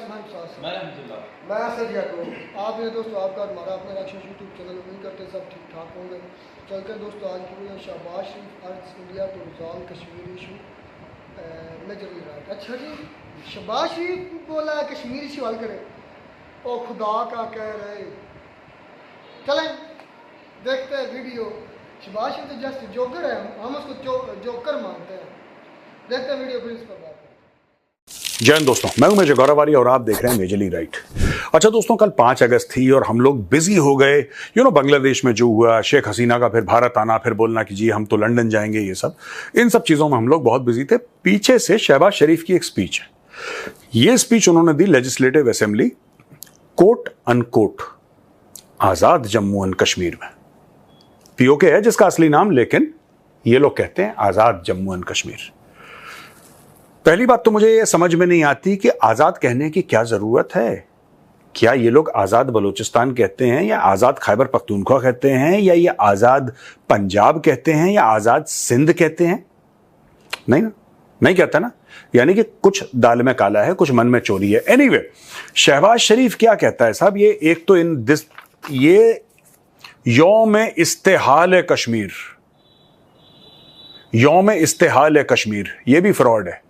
मैं असद याकूब। आप ये दोस्तों आपका हमारा अपना रक्षा यूट्यूब चैनल उम्मीद करते हैं सब ठीक ठाक होंगे। चलते हैं दोस्तों आज की video Shehbaz Sharif urge India to resolve Kashmir issue majorly right. अच्छा जी, शहबाज शरीफ बोला कश्मीर इशू हल करे, ओ खुदा का कह रहे। चलें देखते हैं वीडियो। शहबाज शरीफ तो जस्ट जोकर है, हम उसको जोकर मानते हैं। देखते हैं वीडियो, फिर इस पर बात करते हैं। जय हिंद दोस्तों, मैं हूं मेजर गौरवारी और आप देख रहे हैं मेजरली राइट। अच्छा दोस्तों, कल 5 अगस्त थी और हम लोग बिजी हो गए बांग्लादेश में जो हुआ, शेख हसीना का फिर भारत आना, फिर बोलना कि जी हम तो लंदन जाएंगे, ये सब इन सब चीज़ों में हम लोग बहुत बिजी थे। पीछे से शहबाज शरीफ की एक स्पीच है। ये स्पीच उन्होंने दी लेजिस्लेटिव असेंबली, कोट अनकोट आज़ाद जम्मू एंड कश्मीर में। पीओके है जिसका असली नाम, लेकिन ये लोग कहते हैं आज़ाद जम्मू एंड कश्मीर। पहली बात तो मुझे ये समझ में नहीं आती कि आज़ाद कहने की क्या ज़रूरत है। क्या ये लोग आज़ाद बलूचिस्तान कहते हैं, या आज़ाद खैबर पख्तूनख्वा कहते हैं, या ये आज़ाद पंजाब कहते हैं, या आज़ाद सिंध कहते हैं? नहीं ना, नहीं कहता ना। यानी कि कुछ दाल में काला है, कुछ मन में चोरी है। एनीवे, शहबाज शरीफ क्या कहता है साहब, ये एक तो ये यौम इस्तेहाल कश्मीर, यौम इस्तेहाल कश्मीर, ये भी फ्रॉड है।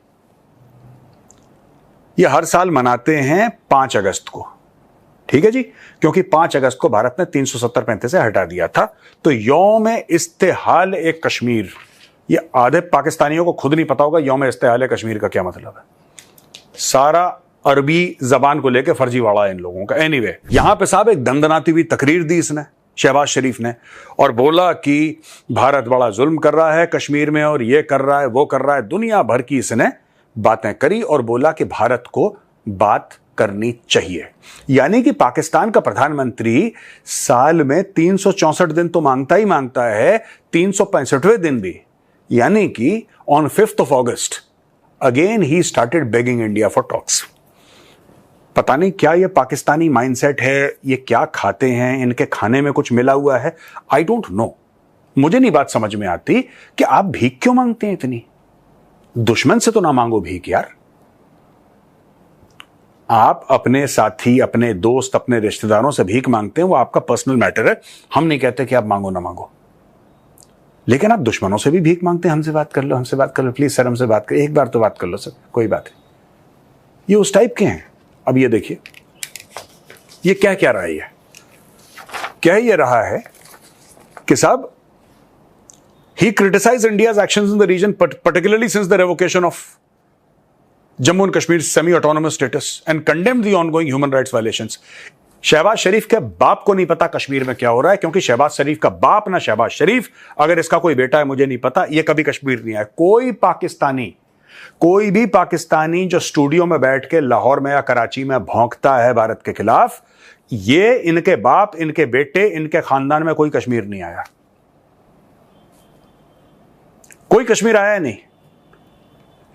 ये हर साल मनाते हैं 5 अगस्त को, ठीक है जी, क्योंकि 5 अगस्त को भारत ने 370-35 से हटा दिया था। तो यौम इस्तेहाल कश्मीर, ये आधे पाकिस्तानियों को खुद नहीं पता होगा यौम इस्तेहाल कश्मीर का क्या मतलब है। सारा अरबी जबान को लेकर फर्जीवाड़ा है इन लोगों का। एनीवे, यहां पे साहब एक दंदनाती हुई तकरीर दी इसने, शहबाज शरीफ ने, और बोला कि भारत बड़ा जुल्म कर रहा है कश्मीर में, और ये कर रहा है, वो कर रहा है। दुनिया भर की इसने बातें करी और बोला कि भारत को बात करनी चाहिए। यानी कि पाकिस्तान का प्रधानमंत्री साल में 364 दिन तो मांगता ही मांगता है, 365वें दिन भी। यानी कि on 5th of August again he started begging India for talks. पता नहीं क्या ये पाकिस्तानी माइंडसेट है, ये क्या खाते हैं, इनके खाने में कुछ मिला हुआ है, आई डोंट नो। मुझे नहीं बात समझ में आती कि आप भीख क्यों मांगते हैं इतनी। दुश्मन से तो ना मांगो भीख यार। आप अपने साथी, अपने दोस्त, अपने रिश्तेदारों से भीख मांगते हैं, वो आपका पर्सनल मैटर है। हम नहीं कहते कि आप मांगो ना मांगो, लेकिन आप दुश्मनों से भी भीख मांगते हैं। हमसे बात कर लो, हमसे बात कर लो, प्लीज सर हमसे बात कर, एक बार तो बात कर लो सर, कोई बात नहीं। ये उस टाइप के हैं। अब ये देखिए, ये क्या कह रहा है, ये कह ये रहा है कि साहब, he criticized India's actions in the region, particularly since the revocation of Jammu and Kashmir's semi-autonomous status, and condemned the ongoing human rights violations. Shahbaz शरीफ के बाप को नहीं पता कश्मीर में क्या हो रहा है, क्योंकि शहबाज शरीफ का बाप ना शहबाज शरीफ, अगर इसका कोई बेटा है मुझे नहीं पता, ये कभी कश्मीर नहीं आया। कोई भी पाकिस्तानी जो स्टूडियो में बैठ के लाहौर में या कराची में भौंकता है भारत के खिलाफ, ये इनके बाप, इनके बेटे, इनके खानदान में कोई कश्मीर नहीं आया। कोई कश्मीर आया नहीं।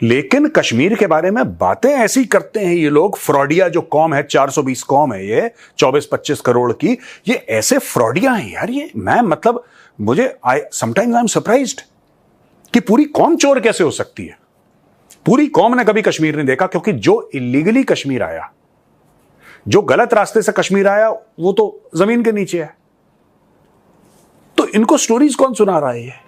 लेकिन कश्मीर के बारे में बातें ऐसी करते हैं ये लोग, फ्रॉडिया जो कौम है, 420 कौम है ये, 24-25 करोड़ की, ये ऐसे फ्रॉडिया हैं यार ये। मैं मतलब मुझे समटाइम्स आई एम सरप्राइज्ड कि पूरी कौम चोर कैसे हो सकती है। पूरी कौम ने कभी कश्मीर नहीं देखा, क्योंकि जो इलीगली कश्मीर आया, जो गलत रास्ते से कश्मीर आया, वो तो जमीन के नीचे है। तो इनको स्टोरीज कौन सुना रहा है?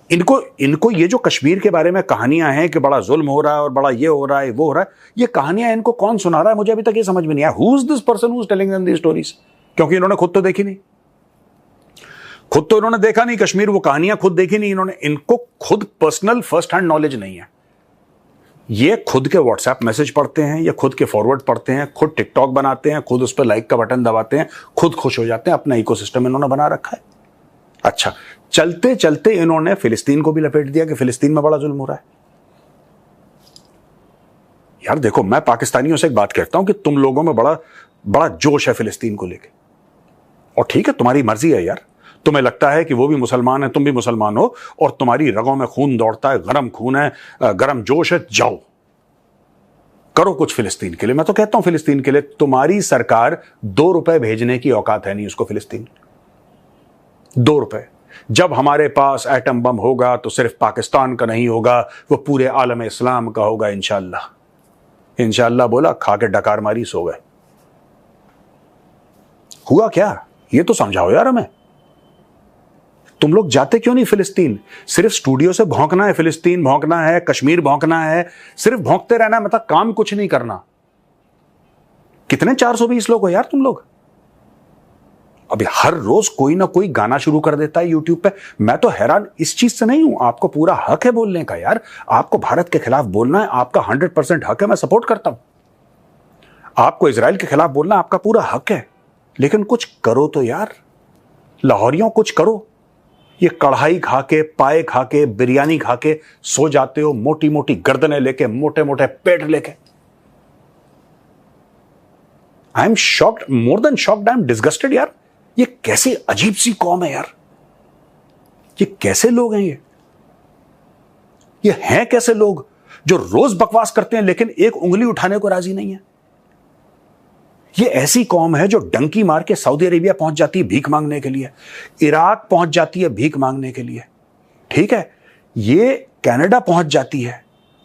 इनको ये जो कश्मीर के बारे में कहानियां हैं कि बड़ा जुल्म हो रहा है और बड़ा ये हो रहा है, वो हो रहा है, ये कहानियां इनको कौन सुना रहा है? मुझे अभी तक ये समझ में नहीं आया। Who is this person who is telling them these stories? क्योंकि इन्होंने खुद तो देखी नहीं, खुद तो इन्होंने देखा नहीं कश्मीर, वो कहानियां खुद देखी नहीं इन्होंने। इनको खुद पर्सनल फर्स्ट हैंड नॉलेज नहीं है। ये खुद के व्हाट्सएप मैसेज पढ़ते हैं, ये खुद के फॉरवर्ड पढ़ते हैं, खुद टिकटॉक बनाते हैं, खुद उस पर लाइक का बटन दबाते हैं, खुद खुश हो जाते हैं। अपना इकोसिस्टम इन्होंने बना रखा है। अच्छा, चलते चलते इन्होंने फिलिस्तीन को भी लपेट दिया कि फिलिस्तीन में बड़ा जुल्म हो रहा है। यार देखो, मैं पाकिस्तानियों से एक बात कहता हूं कि तुम लोगों में बड़ा बड़ा जोश है फिलिस्तीन को लेके, और ठीक है, तुम्हारी मर्जी है यार। तुम्हें लगता है कि वो भी मुसलमान है, तुम भी मुसलमान हो, और तुम्हारी रगों में खून दौड़ता है, गरम खून है, गरम जोश है, जाओ करो कुछ फिलिस्तीन के लिए। मैं तो कहता हूं फिलिस्तीन के लिए तुम्हारी सरकार 2 रुपए भेजने की औकात है नहीं उसको फिलिस्तीन। 2 रुपए। जब हमारे पास एटम बम होगा तो सिर्फ पाकिस्तान का नहीं होगा, वो पूरे आलम इस्लाम का होगा इंशाअल्लाह। इंशाअल्लाह बोला, खा के डकार मारी, सो गए। हुआ क्या ये तो समझाओ यार हमें। तुम लोग जाते क्यों नहीं फिलिस्तीन? सिर्फ स्टूडियो से भौंकना है, फिलिस्तीन भौंकना है, कश्मीर भौंकना है, सिर्फ भौंकते रहना है, मतलब काम कुछ नहीं करना। कितने 420 लोग हो यार तुम लोग? अभी हर रोज कोई ना कोई गाना शुरू कर देता है यूट्यूब पे। मैं तो हैरान इस चीज से नहीं हूं, आपको पूरा हक है बोलने का यार, आपको भारत के खिलाफ बोलना है, आपका 100% हक है, मैं सपोर्ट करता हूं। आपको इजराइल के खिलाफ बोलना आपका पूरा हक है, लेकिन कुछ करो तो यार, लाहौरियों कुछ करो। ये कढ़ाई खा के, पाए खा के, बिरयानी खा के सो जाते हो, मोटी मोटी गर्दनें लेके, मोटे मोटे पेट लेके। I am shocked, more than shocked, I am disgusted यार। ये कैसी अजीब सी कौम है यार, ये कैसे लोग हैं ये हैं कैसे लोग जो रोज बकवास करते हैं लेकिन एक उंगली उठाने को राजी नहीं है। ये ऐसी कौम है जो डंकी मार के सऊदी अरेबिया पहुंच जाती है भीख मांगने के लिए, इराक पहुंच जाती है भीख मांगने के लिए, ठीक है, ये कनाडा पहुंच जाती है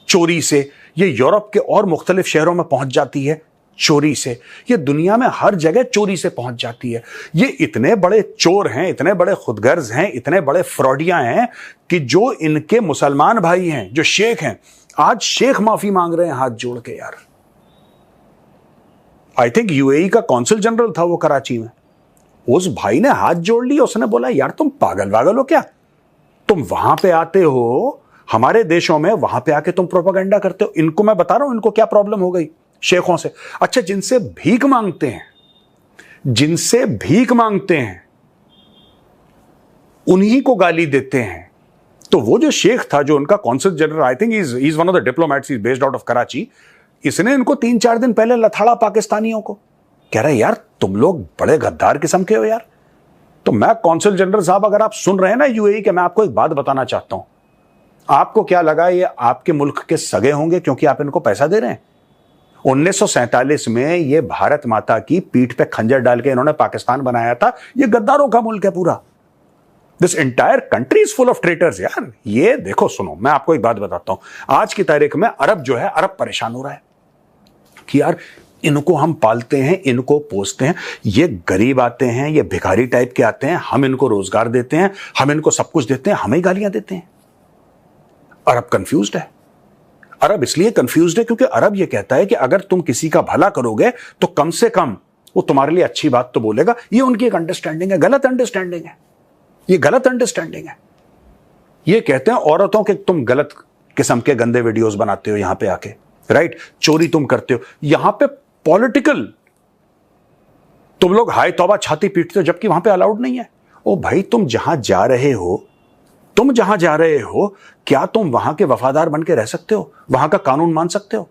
चोरी से, ये यूरोप के और मुख्तलिफ शहरों में पहुंच जाती है चोरी से, ये दुनिया में हर जगह चोरी से पहुंच जाती है। ये इतने बड़े चोर हैं, इतने बड़े खुदगर्ज हैं, इतने बड़े फ्रॉडिया हैं कि जो इनके मुसलमान भाई हैं, जो शेख हैं, आज शेख माफी मांग रहे हैं हाथ जोड़ के यार। आई थिंक यूएई का कौंसल जनरल था वो कराची में, उस भाई ने हाथ जोड़ लिया, उसने बोला यार तुम पागल वागल हो क्या, तुम वहां पे आते हो हमारे देशों में, वहां पे आके तुम प्रोपेगेंडा करते हो। इनको मैं बता रहा हूं इनको क्या प्रॉब्लम हो गई शेखों से। अच्छा, जिनसे भीख मांगते हैं, जिनसे भीख मांगते हैं उन्हीं को गाली देते हैं। तो वो जो शेख था, जो उनका consul general, I think is one of the diplomats, is based out of Karachi, इसने इनको 3-4 दिन पहले लथाड़ा पाकिस्तानियों को, कह रहे यार तुम लोग बड़े गद्दार किस्म के हो यार। तो मैं कौंसल जनरल साहब, अगर आप सुन रहे हैं ना यूएई के, मैं आपको एक बात बताना चाहता हूं, आपको क्या लगा ये आपके मुल्क के सगे होंगे क्योंकि आप इनको पैसा दे रहे हैं? 1947 में ये भारत माता की पीठ पे खंजर डाल के इन्होंने पाकिस्तान बनाया था। ये गद्दारों का मुल्क है पूरा। This entire country is full of traitors यार। ये देखो, सुनो, मैं आपको एक बात बताता हूं, आज की तारीख में अरब जो है, अरब परेशान हो रहा है कि यार इनको हम पालते हैं, इनको पोसते हैं, ये गरीब आते हैं, ये भिखारी टाइप के आते हैं, हम इनको रोजगार देते हैं, हम इनको सब कुछ देते हैं, हमें गालियां देते हैं। अरब कंफ्यूज्ड है। अरब इसलिए कंफ्यूज्ड है क्योंकि अरब ये कहता है कि अगर तुम किसी का भला करोगे तो कम से कम वो तुम्हारे लिए अच्छी बात तो बोलेगा। ये उनकी एक अंडरस्टैंडिंग है, गलत अंडरस्टैंडिंग है, ये गलत अंडरस्टैंडिंग है। ये कहते हैं औरतों के तुम गलत किस्म के गंदे वीडियोस बनाते हो यहां पे आके, राइट, चोरी तुम करते हो यहां पे, पॉलिटिकल तुम लोग हाय तौबा छाती पीटते हो, जबकि वहां पे अलाउड नहीं है। ओ भाई, तुम जहां जा रहे हो, तुम जहां जा रहे हो, क्या तुम वहां के वफादार बन के रह सकते हो? वहां का कानून मान सकते हो?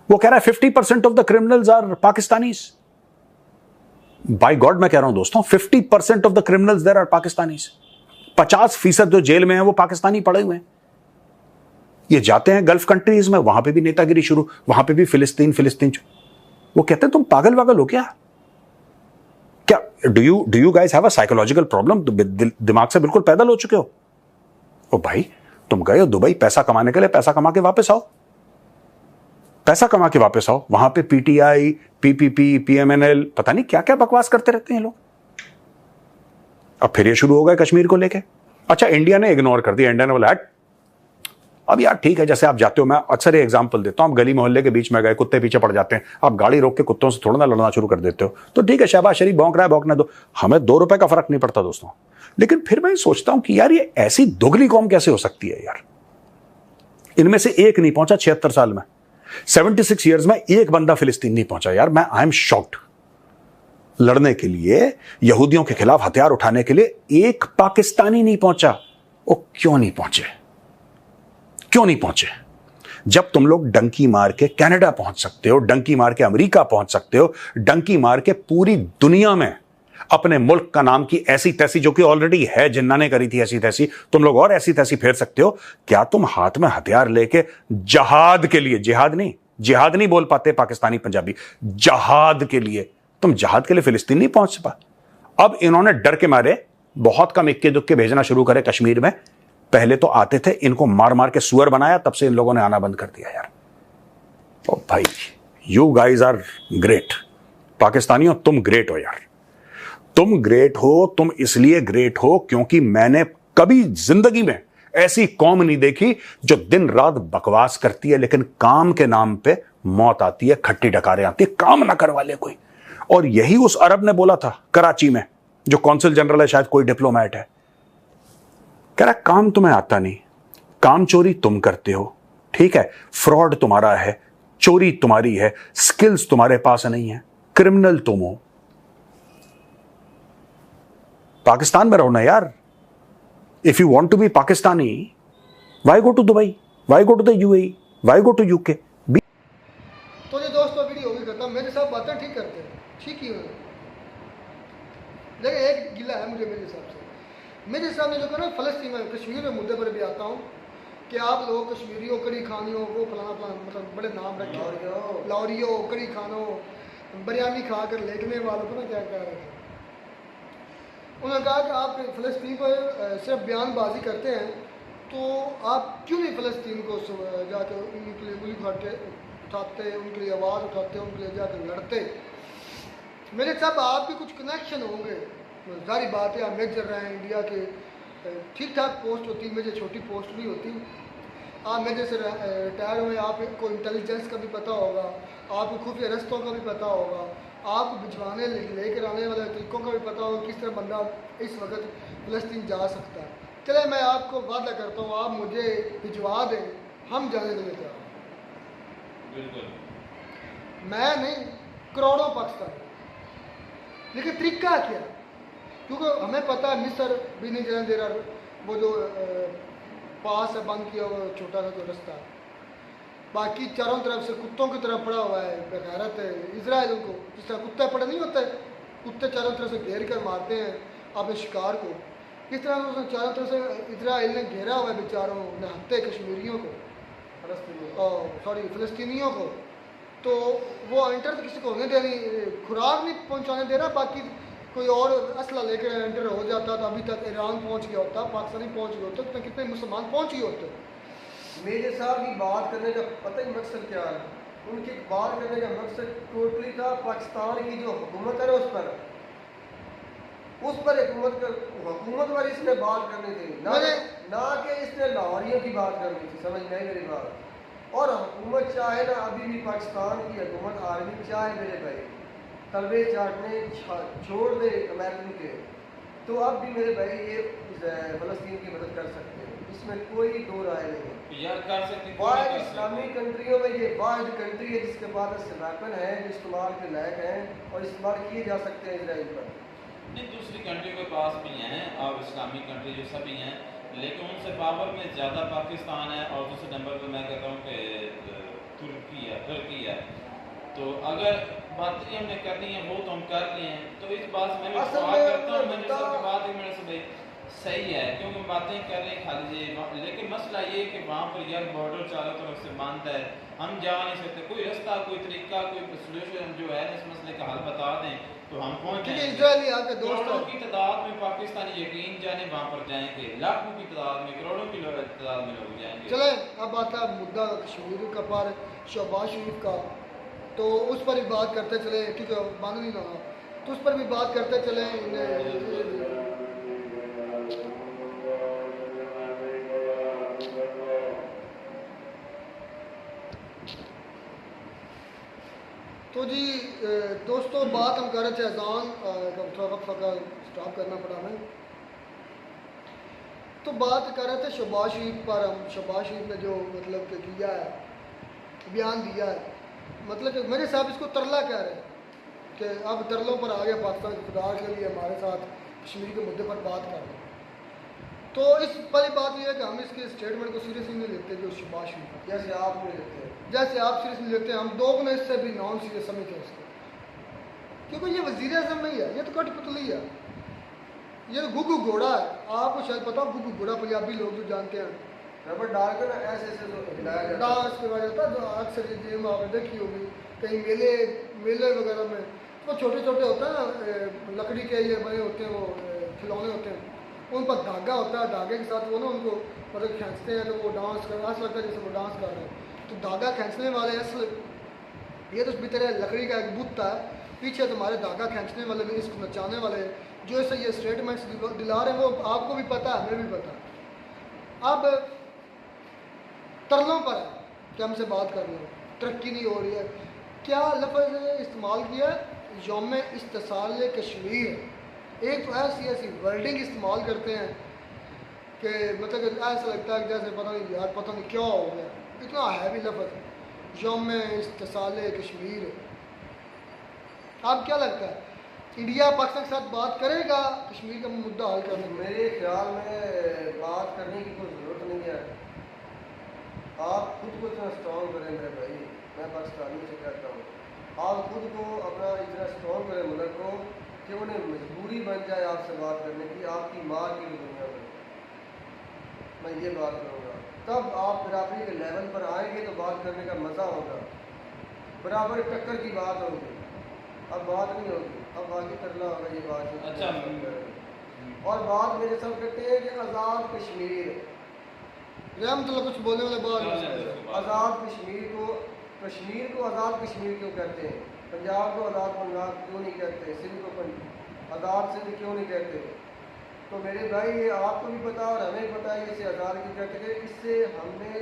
वो कह रहा है 50% of the criminals are Pakistanis. By god मैं कह रहा हूं दोस्तों, 50% of the criminals there are Pakistanis. 50% जो जेल में है वो पाकिस्तानी पड़े हुए हैं। ये जाते हैं गल्फ कंट्रीज में, वहां पे भी नेतागिरी शुरू, वहां पे भी फिलिस्तीन फिलिस्तीन। वो कहते हैं तुम पागल वागल हो क्या? क्या do you guys have a psychological problem? दिमाग से बिल्कुल पैदल हो चुके हो? ओ भाई, तुम गए हो दुबई पैसा कमाने के लिए, पैसा कमा के वापस आओ, पैसा कमा के वापस आओ। वहां पे पीटीआई, पीपीपी, पीएमएनएल, पता नहीं क्या क्या बकवास करते रहते हैं लोग। अब फिर ये शुरू हो गए कश्मीर को लेके। अच्छा, इंडिया ने इग्नोर कर दिया, इंडिया ने बोला अब यार ठीक है, जैसे आप जाते हो, मैं अक्सर ये एग्जांपल देता हूं, आप गली मोहल्ले के बीच में गए, कुत्ते पीछे पड़ जाते हैं, आप गाड़ी रोक के कुत्तों से थोड़ा ना लड़ना शुरू कर देते हो, तो ठीक है, शहबाज शरीफ भौंक रहा है, भौंकने दो, हमें 2 रुपए का फर्क नहीं पड़ता दोस्तों। लेकिन फिर मैं सोचता हूं कि यार ये ऐसी दोगली कौम कैसे हो सकती है यार? इनमें से एक नहीं पहुंचा 76 साल में, 76 ईयर्स में एक बंदा फिलिस्तीन नहीं पहुंचा यार। मैं आई एम शॉक्ड। लड़ने के लिए, यहूदियों के खिलाफ हथियार उठाने के लिए एक पाकिस्तानी नहीं पहुंचा। वो क्यों नहीं पहुंचे? क्यों नहीं पहुंचे? जब तुम लोग डंकी मार के कनाडा पहुंच सकते हो, डंकी मार के अमेरिका पहुंच सकते हो, डंकी मार के पूरी दुनिया में अपने मुल्क का नाम की ऐसी तैसी, जो कि ऑलरेडी है, जिन्ना ने करी थी ऐसी तैसी, तुम लोग और ऐसी तैसी फेर सकते हो। क्या तुम हाथ में हथियार लेके जहाद के लिए, जिहाद नहीं बोल पाते पाकिस्तानी पंजाबी, जहाद के लिए, तुम जहाद के लिए फिलिस्तीन नहीं पहुंच पा? अब इन्होंने डर के मारे बहुत कम इक्के दुक्के भेजना शुरू करे कश्मीर में। पहले तो आते थे, इनको मार मार के सुअर बनाया, तब से इन लोगों ने आना बंद कर दिया यार। ओ भाई, यू गाइज आर ग्रेट। पाकिस्तानियों, तुम ग्रेट हो यार, तुम ग्रेट हो। तुम इसलिए ग्रेट हो क्योंकि मैंने कभी जिंदगी में ऐसी कौम नहीं देखी जो दिन रात बकवास करती है लेकिन काम के नाम पे मौत आती है, खट्टी डकारें आती है, काम ना करवा ले कोई। और यही उस अरब ने बोला था कराची में, जो कौंसिल जनरल है, शायद कोई डिप्लोमेट है, कह रहा काम तुम्हें आता नहीं, काम चोरी तुम करते हो, ठीक है, फ्रॉड तुम्हारा है, चोरी तुम्हारी है, स्किल्स तुम्हारे पास नहीं है, क्रिमिनल तुम हो। पाकिस्तान में रहो ना यार। If you want to be Pakistani, why go to Dubai, why go to the UAE, why go to UK. तो ये दोस्तों वीडियो होगी खत्म। मेरे साथ बातें ठीक करते हैं, ठीक ही है, लेकिन एक गिला है मुझे मेरे हिसाब से। मेरे हिसाब में जो ना फ़लस्तीन में, कश्मीर में मुद्दे पर भी आता हूँ कि आप लोग कश्मीरियों, कड़ी खानियों, वो फलाना फलाना, मतलब बड़े नाम रखे, लाहौरियों, कड़ी खानों, बिरयानी खा कर लेटने वालों को ना क्या कह रहे थे। उन्होंने कहा कि आप फ़लस्तीन पर सिर्फ बयानबाजी करते हैं, तो आप क्यों नहीं फ़लस्तीन को जाकर उनके लिए उंगली उठाते, उनके लिए आवाज़ उठाते, उनके लिए जाकर लड़ते। मेरे साहब आपके कुछ कनेक्शन होंगे, सारी बात है, आप मेजर रहे हैं इंडिया के, ठीक ठाक पोस्ट होती, मुझे छोटी पोस्ट भी होती, आप मेरे से रिटायर हुए, आपको इंटेलिजेंस का भी पता होगा, आपको खुफिया रस्तों का भी पता होगा, आपको भिजवाने लेकर आने वाले तरीक़ों का भी पता होगा, किस तरह बंदा इस वक्त फ़लस्तीन जा सकता है। चले, मैं आपको वादा करता हूँ, आप मुझे भिजवा दें, हम जाने के लिए तैयार हैं। बिल्कुल, मैं नहीं, करोड़ों पाकिस्तानी। लेकिन तरीका क्या? क्योंकि हमें पता है मिस्र भी नहीं जाने दे रहा, वो जो पास है बंद किया हुआ छोटा सा जो रास्ता है, बाकी चारों तरफ से कुत्तों की तरफ पड़ा हुआ है, बेगैरत है इजराइल। उनको जिस तरह कुत्ते पड़े नहीं होते, कुत्ते चारों तरफ से घेर कर मारते हैं अपने शिकार को, इस तरह उसने चारों तरफ से इजराइल ने घेरा हुआ है बेचारों निहत्ते कश्मीरियों को, सॉरी फ़लस्तीनियों को। तो वो एंटर तो किसी को होने दे नहीं, खुराक नहीं पहुंचाने दे रहा, बाकी कोई और असला लेकर एंटर हो जाता तो अभी तक ईरान पहुंच गया होता, पाकिस्तानी पहुंच गए होते, तो कितने मुसलमान पहुंच गए होते। मेजर साहब की बात करने का पता ही मकसद क्या है? उनकी बात करने का मकसद टोटली था पाकिस्तान की जो हुकूमत है उस पर हुकूमत पर इसने बात करनी थी, ना कि इसने लाहौरियों की बात करनी थी। समझ नहीं मेरी बात। और हुकूमत चाहे ना, अभी भी पाकिस्तान की हुकूमत आर्मी चाहे मेरे भाई तलबे चाटने छोड़ दे अमेरिकन के, तो अब भी मेरे भाई ये फ़लस्तीन की मदद कर सकते हैं, इसमें कोई दो राय नहीं है यार, कर सकते। वाहिद इस्लामी कंट्रियों में ये वाहिद कंट्री है जिसके पास वेपन है जो इस्तेमाल के लायक हैं और इस्तेमाल किए जा सकते हैं इसराइल पर। नहीं, दूसरी कंट्री के पास भी हैं और इस्लामिक कंट्री जो सभी हैं, लेकिन उनसे पावर में ज़्यादा पाकिस्तान है और दूसरे नंबर पर मैं कहता हूँ कि तुर्की है। तो अगर बात हमने करनी है वो तो हम कर रहे हैं, तो इस बात से मैं भी सवाल करता हूँ, मैंने सबकी बात ही मेरे से भाई सही है, क्योंकि बातें कर रहे हैं खाली ये, लेकिन मसला ये कि वहाँ पर यार बॉर्डर चारों तरफ से बंद है, हम जा नहीं सकते, कोई रास्ता, कोई तरीका, कोई सोल्यूशन जो है इस मसले का हल बता दें तो हम पहुँच जाएंगे। करोड़ों की तादाद में पाकिस्तानी यकीन जाने वहाँ पर जाएंगे, लाखों की तादाद में, करोड़ों की तादाद में लोग जाएंगे। चले, अब आता है मुद्दा कश्मीर का पर शहबाज शरीफ का, तो उस पर भी बात करते चले, ठीक है, बंद नहीं होना, तो उस पर भी बात करते चले। तो जी दोस्तों, बात हम कर रहे थे अजान का, थोड़ा वक्त स्टॉप करना पड़ा हमें, तो बात कर रहे थे शहबाज शरीफ पर। हम शहबाज शरीफ ने जो मतलब कि किया है, बयान दिया है, मतलब कि मेरे साहब इसको तरला कह रहे हैं कि अब तरलों पर आ गया पाकिस्तान के खुदा के लिए हमारे साथ कश्मीर के मुद्दे पर बात कर रहे हैं। तो इस पहली बात यह है कि हम इसके स्टेटमेंट को सीरियसली नहीं लेते, जो शहबाज शरीफ जैसे आप नहीं लेते, जैसे आप सीरियस नहीं लेते, हम दो गुना इससे भी नॉन सीरियस समझते हैं इसको, क्योंकि ये वज़ीर आज़म नहीं है, ये तो कठपुतली है, ये तो गुगु घोड़ा है। आपको शायद पता हो गुगु घोड़ा, पंजाबी लोग जो जानते हैं, रबर डालकर ऐसे डांस के बारे में था, जो अक्सर ये गेम आपने देखी होगी कहीं मेले वगैरह में, वो छोटे छोटे होते हैं ना, लकड़ी के ये बने होते हैं, वो खिलौने होते हैं, उन पर धागा होता है, धागे के साथ वो ना उनको मतलब खींचते हैं, तो वो डांस कर, ऐसा लगता है जैसे वो डांस कर रहे हैं। तो धागा खींचने वाले असल ये तो भी तेरे लकड़ी का एक बुत था, पीछे तुम्हारे धागा खींचने वाले भी, इसको नचाने वाले जो ऐसे ये स्टेटमेंट्स दिला रहे हैं वो आपको भी पता है, हमें भी पता है। अब तरलों पर है कि हमसे बात कर रहे हो, तरक्की नहीं हो रही है, क्या लफ्ज़ इस्तेमाल किया, यौम इस्तिसाल कश्मीर। एक तो ऐसी ऐसी वर्डिंग इस्तेमाल करते हैं कि मतलब ऐसा लगता है कि जैसे पता नहीं यार, पता नहीं क्या हो गया, इतना हैवी लफ्ज़ यौम इस्तिसाल कश्मीर। आप क्या लगता है इंडिया पाकिस्तान के साथ बात करेगा कश्मीर का मुद्दा हल करने में? मेरे ख्याल में बात करने की कोई ज़रूरत नहीं है। आप खुद को इतना स्ट्रॉन्ग करें मेरे भाई, मैं पाकिस्तानी से कहता हूँ, आप खुद को अपना इतना स्ट्रॉन्ग करें मुल्क को कि उन्हें मजबूरी बन जाए आपसे बात करने की, आपकी मार की दुनिया में। मैं ये बात करूँगा, तब आप बराबरी के लेवल पर आएंगे तो बात करने का मज़ा होगा, बराबर टक्कर की बात होगी। अब बात नहीं होगी, अब बाकी करना होगा ये बात। अच्छा, और बात मेरे सब कहते हैं कि आज़ाद कश्मीर, रहमतुल्लाह कुछ बोलने वाले बात, आज़ाद कश्मीर को आज़ाद कश्मीर क्यों कहते हैं, पंजाब को आज़ाद पंजाब क्यों नहीं कहते, सिंध को आज़ाद सिंध क्यों नहीं कहते? तो मेरे भाई ये आपको भी पता और हमें पता है इसे आज़ाद क्यों कहते हैं। इससे हमने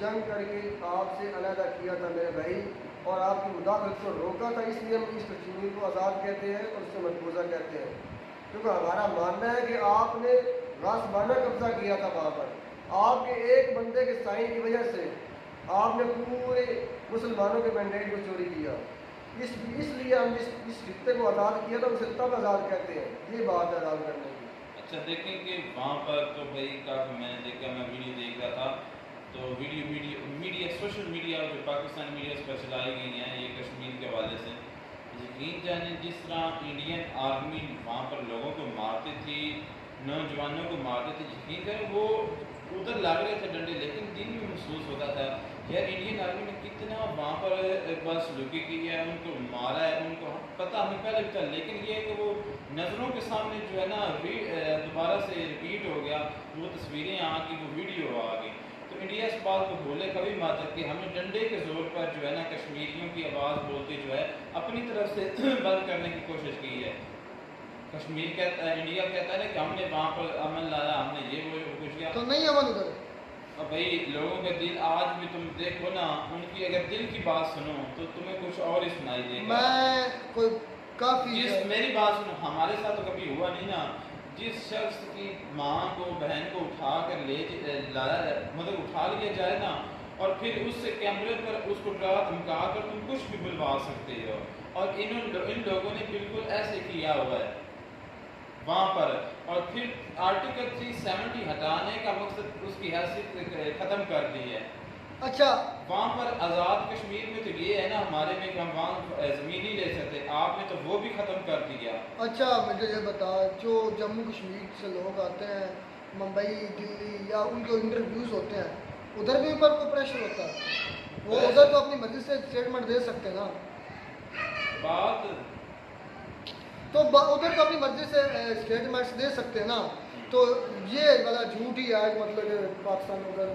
जंग करके आपसे अलहदा किया था मेरे भाई, और आपकी मुदाखलत को रोका था, इसलिए हम इस कश्मीर को आज़ाद कहते हैं और इसे मकबूजा कहते हैं। क्योंकि हमारा मानना है कि आपने गासबाना कब्जा किया था वहाँ पर, आपके एक बंदे के साइन की वजह से आपने पूरे मुसलमानों के मैंडेट को चोरी किया। इसलिए हम इस खित्ते को आज़ाद किया था, उसे तब आज़ाद कहते हैं। ये बात है आज़ाद करने की। अच्छा, देखें कि वहाँ पर तो भाई काफ़ी मैंने देखा, मैं वीडियो देख रहा था, तो मीडिया सोशल मीडिया जो पाकिस्तानी मीडिया पर चलाई गई हैं ये कश्मीर के हवाले से, यकीन जाने जिस तरह इंडियन आर्मी वहाँ पर लोगों को मारती थी, नौजवानों को मारते थे, यकीन करें वो उधर लग रहे थे डंडे, लेकिन दिन में महसूस होता था यार इंडियन आर्मी ने कितना वहाँ पर बस लुकी की है, उनको मारा है, उनको पता हमें पहले भी था, लेकिन ये है कि वो नज़रों के सामने जो है ना दोबारा से रिपीट हो गया, वो तस्वीरें आ गई, वो वीडियो आ गई। तो इंडिया इस बात को भूले कभी मत कि हमने डंडे के जोर पर जो है ना कश्मीरियों की आवाज़ बोलते जो है अपनी तरफ से बंद करने की कोशिश की है। कश्मीर कहता है, इंडिया कहता है ना कि हमने वहाँ पर अमन लाया, हमने ये वो कुछ किया, तो नहीं अमन उधर। अब भाई लोगों के दिल आज भी तुम देखो ना, उनकी अगर दिल की बात सुनो तो तुम्हें कुछ और ही सुनाई देगा। मैं कोई काफ़ी मेरी बात सुनो, हमारे साथ तो कभी हुआ नहीं ना, जिस शख्स की माँ को बहन को उठा कर लाया मतलब उठा लिया जाए ना, और फिर उससे कैमरे पर उसको डरा धमका कर तुम कुछ भी बुलवा सकते हो, और इन लोगों ने बिल्कुल ऐसे किया हुआ है वहाँ पर। और फिर आर्टिकल 370 हटाने का मकसद उसकी हैसियत ख़त्म कर दी है। अच्छा, वहाँ पर आज़ाद कश्मीर में तो ये है ना हमारे में कि हम वहाँ ज़मीन नहीं ले सकते, आपने तो वो भी ख़त्म कर दिया। अच्छा मुझे ये बता, जो जम्मू कश्मीर से लोग आते हैं मुंबई दिल्ली या उनके इंटरव्यूज़ होते हैं, उधर भी ऊपर कोई प्रेशर होता है? वो उधर तो अपनी मर्जी से स्टेटमेंट दे सकते हैं ना, बात तो उधर तो अपनी मर्जी से स्टेटमेंट्स दे सकते हैं ना, तो ये वाला झूठ ही है मतलब पाकिस्तान उधर